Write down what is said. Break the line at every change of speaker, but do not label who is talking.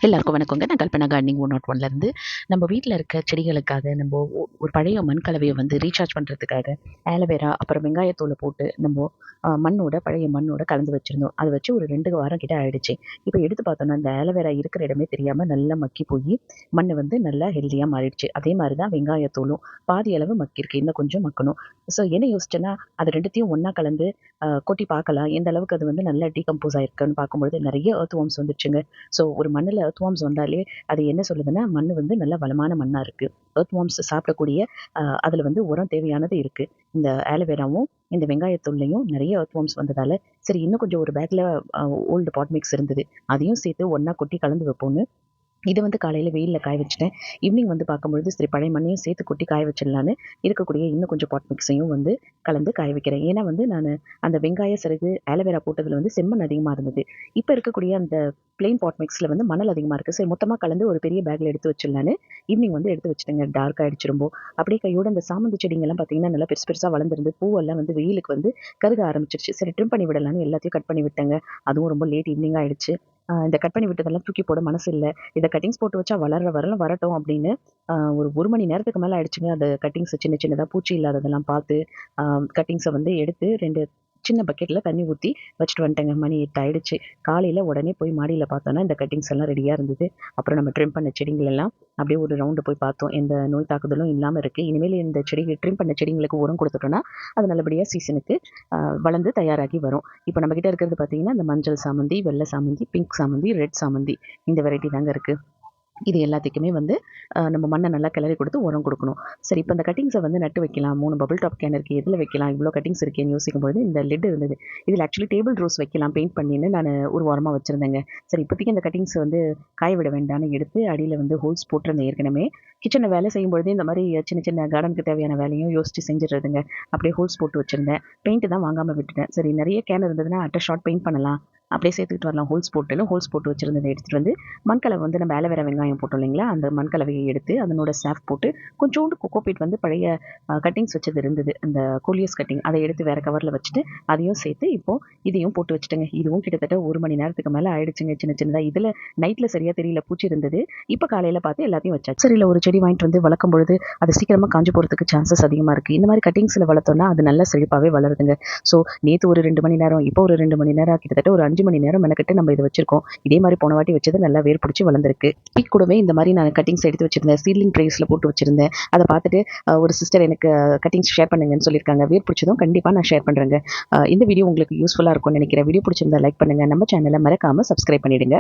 எல்லாருக்கும் வணக்கங்க. நான் கல்பனா கார்டனிங் 101லேருந்து நம்ம வீட்டில் இருக்க செடிகளுக்காக நம்ம ஒரு பழைய மண் கலவையை வந்து ரீசார்ஜ் பண்ணுறதுக்காக ஆலோவேரா அப்புறம் வெங்காயத்தூளை போட்டு நம்ம பழைய மண்ணோட கலந்து வச்சுருந்தோம். அதை வச்சு ஒரு 2 வாரம் கிட்ட ஆயிடுச்சு. இப்போ எடுத்து பார்த்தோன்னா அந்த ஆலோவேரா இருக்கிற இடமே தெரியாமல் நல்லா மக்கி போய் மண் வந்து நல்லா ஹெல்த்தியாக மாறிடுச்சு. அதே மாதிரி தான் வெங்காயத்தூளும் பாதி அளவு மக்கியிருக்கு, இன்னும் கொஞ்சம் மக்கணும். ஸோ என்ன யோசிச்சேன்னா அது ரெண்டுத்தையும் ஒன்றா கலந்து கொட்டி பார்க்கலாம் எந்த அளவுக்கு அது வந்து நல்லா டீகம்போஸ் ஆயிருக்குன்னு பார்க்கும்பொழுது நிறைய எர்த் வார்ம்ஸ் வந்துடுச்சுங்க. ஸோ ஒரு மண்ணில் எர்த் வார்ம்ஸ் வந்தாலே அது என்ன சொல்லுதுன்னா மண் வந்து நல்ல வளமான மண்ணாக இருக்குது. எர்த் வார்ம்ஸ் சாப்பிடக்கூடிய அதில் வந்து உரம் தேவையானது இருக்குது. இந்த ஆலோவேராவும் இந்த வெங்காயத்தூள்லையும் நிறைய எர்த் வார்ம்ஸ் வந்ததால் சரி இன்னும் கொஞ்சம் ஒரு பேக்கில் ஓல்டு பாட் மிக்ஸ் இருந்தது, அதையும் சேர்த்து ஒன்றா கொட்டி கலந்து வைப்போன்னு இதை வந்து காலையில் வெயிலில் காய வச்சுட்டேன். ஈவினிங் வந்து பார்க்கும்பொழுது சரி பழைய மண்ணையும் சேர்த்து கொட்டி காய வச்சிடலான்னு இருக்கக்கூடிய இன்னும் கொஞ்சம் பாட் மிக்ஸையும் வந்து கலந்து காய வைக்கிறேன். ஏன்னா வந்து நான் அந்த வெங்காய சிறகு ஆலோவேரா போட்டதில் வந்து செம்மண் அதிகமாக இருந்தது. இப்போ இருக்கக்கூடிய அந்த பிளெயின் பாட் மிக்ஸில் வந்து மணல் அதிகமாக இருக்குது. சரி மொத்தமாக கலந்து ஒரு பெரிய பேக்கில் எடுத்து வச்சிடலான்னு ஈவினிங் வந்து எடுத்து வச்சுட்டேங்க. டார்க் ஆகிடுச்சு ரொம்ப. அப்படியே கையோட அந்த சாமந்தி செடிங்கெல்லாம் பார்த்தீங்கன்னா நல்லா பெருசு பெருசாக வளர்ந்துருந்து பூவெல்லாம் வந்து வெயிலுக்கு வந்து கருக ஆரம்பிச்சிருச்சு. சரி ட்ரிம் பண்ணி விடலான்னு எல்லாத்தையும் கட் பண்ணி விட்டேங்க. அதுவும் ரொம்ப லேட் ஈவினிங் ஆகிடுச்சு. இந்த கட் பண்ணி விட்டதெல்லாம் தூக்கி போட மனசு இல்லை. இதை கட்டிங்ஸ் போட்டு வச்சா வரலாம் வரட்டும் அப்படின்னு ஒரு மணி நேரத்துக்கு மேலே ஆயிடுச்சுங்க. அந்த கட்டிங்ஸ் சின்ன சின்னதாக பூச்சி இல்லாததெல்லாம் பார்த்து கட்டிங்ஸை வந்து எடுத்து 2 சின்ன பக்கெட்டில் தண்ணி ஊற்றி வச்சுட்டு வந்துட்டேங்க. மணி 8 ஆயிடுச்சு. காலையில் உடனே போய் மாடியில் பார்த்தோன்னா இந்த கட்டிங்ஸ் எல்லாம் ரெடியாக இருந்தது. அப்புறம் நம்ம ட்ரிம் பண்ண செடிங்கள் எல்லாம் அப்படியே ஒரு ரவுண்டு போய் பார்த்தோம். எந்த நோய் தாக்குதலும் இல்லாமல் இருக்குது. இனிமேல் இந்த ட்ரிம் பண்ண செடிங்களுக்கு உரம் கொடுத்துட்டோன்னா அது நல்லபடியாக சீசனுக்கு வளர்ந்து தயாராகி வரும். இப்போ நம்மக்கிட்ட இருக்கிறது பார்த்தீங்கன்னா இந்த மஞ்சள் சாமந்தி, வெள்ளை சாமந்தி, பிங்க் சாமந்தி, ரெட் சாமந்தி, இந்த வெரைட்டி தாங்க இருக்குது. இது எல்லாத்துக்குமே வந்து நம்ம மண்ணை நல்லா கிளறி கொடுத்து உரம் கொடுக்கணும். சரி இப்போ இந்த கட்டிங்ஸை வந்து நட்டு வைக்கலாம். 3 பபிள் டாப் கேன் இருக்குது, எதில் வைக்கலாம், இவ்வளோ கட்டிங்ஸ் இருக்கேன்னு யோசிக்கும்போது இந்த லிட் இருந்தது. இதில் ஆக்சுவலி டேபிள் ரோஸ் வைக்கலாம் பெயிண்ட் பண்ணின்னு நான் ஒரு வாரமாக வச்சுருந்தேங்க. சரி இப்போதைக்கு இந்த கட்டிங்ஸ் வந்து காய விட வேண்டாம்னு எடுத்து அடியில் வந்து ஹோல்ஸ் போட்டிருந்தேன். ஏற்கனவே கிச்சனில் வேலை செய்யும்பொழுது இந்த மாதிரி சின்ன சின்ன கார்டனுக்கு தேவையான வேலையும் யோசித்து செஞ்சிடுறதுங்க. அப்படியே ஹோல்ஸ் போட்டு வச்சுருந்தேன். பெயிண்ட் தான் வாங்காமல் விட்டுட்டேன். சரி நிறைய கேன் இருந்ததுன்னா அட்டை ஷார்ட் பெயிண்ட் பண்ணலாம், அப்படியே சேர்த்துக்கிட்டு வரலாம். ஹோல்ஸ் போட்டு வச்சுருந்ததை எடுத்துகிட்டு வந்து மண்கலவை வந்து நம்ம ஆலோவேரா வெங்காயம் போட்டோம் இல்லைங்களா, அந்த மண்கலவையை எடுத்து அதனோட சாஃப் போட்டு கொஞ்சோண்டு கொக்கோபீட் வந்து பழைய கட்டிங்ஸ் வச்சது இருந்தது, அந்த கோலியஸ் கட்டிங், அதை எடுத்து வேறு கவரில் வச்சுட்டு அதையும் சேர்த்து இப்போது இதையும் போட்டு வச்சுட்டேங்க. இதுவும் கிட்டத்தட்ட 1 மணி நேரத்துக்கு மேலே ஆயிடுச்சுங்க. சின்ன சின்னதாக இதில் நைட்டில் சரியாக தெரியல, பூச்சி இருந்தது. இப்போ காலையில் பார்த்து எல்லாத்தையும் வச்சாச்சு. சரி இல்லை ஒரு செடி வாங்கிட்டு வந்து வளர்க்கும் பொழுது அது சீக்கிரமாக காஞ்சி போகிறதுக்கு சான்சஸ் அதிகமாக இருக்குது. இந்த மாதிரி கட்டிங்ஸில் வளர்த்தோன்னா அது நல்லா செழிப்பாகவே வளருதுங்க. ஸோ நேற்று ஒரு 2 மணி நேரம், இப்போ ஒரு 2 மணி நேரம், கிட்டத்தட்ட ஒரு 5 மணி நேரம் மெனக்கிட்டு நம்ம இதை வச்சிருக்கோம். இதே மாதிரி போன வாட்டி வச்சது நல்லா வேர் பிடிச்சி வளர்ந்துருக்கு. கூடவே இந்த மாதிரி நான் கட்டிங்ஸ் எடுத்து வச்சிருந்தேன், சீட்லிங் ட்ரேஸில் போட்டு வச்சிருந்தேன். அதை பார்த்துட்டு ஒரு சிஸ்டர் எனக்கு கட்டிங்ஸ் ஷேர் பண்ணுங்கன்னு சொல்லியிருக்காங்க. வேர் பிடிச்சதும் கண்டிப்பாக நான் ஷேர் பண்ணுறேங்க. இந்த வீடியோ உங்களுக்கு யூஸ்ஃபுல்லாக இருக்கும்னு நினைக்கிறேன். வீடியோ பிடிச்சிருந்தா லைக் பண்ணுங்கள். நம்ம சேனலை மறக்காமல் சப்ஸ்கிரைப் பண்ணிவிடுங்க.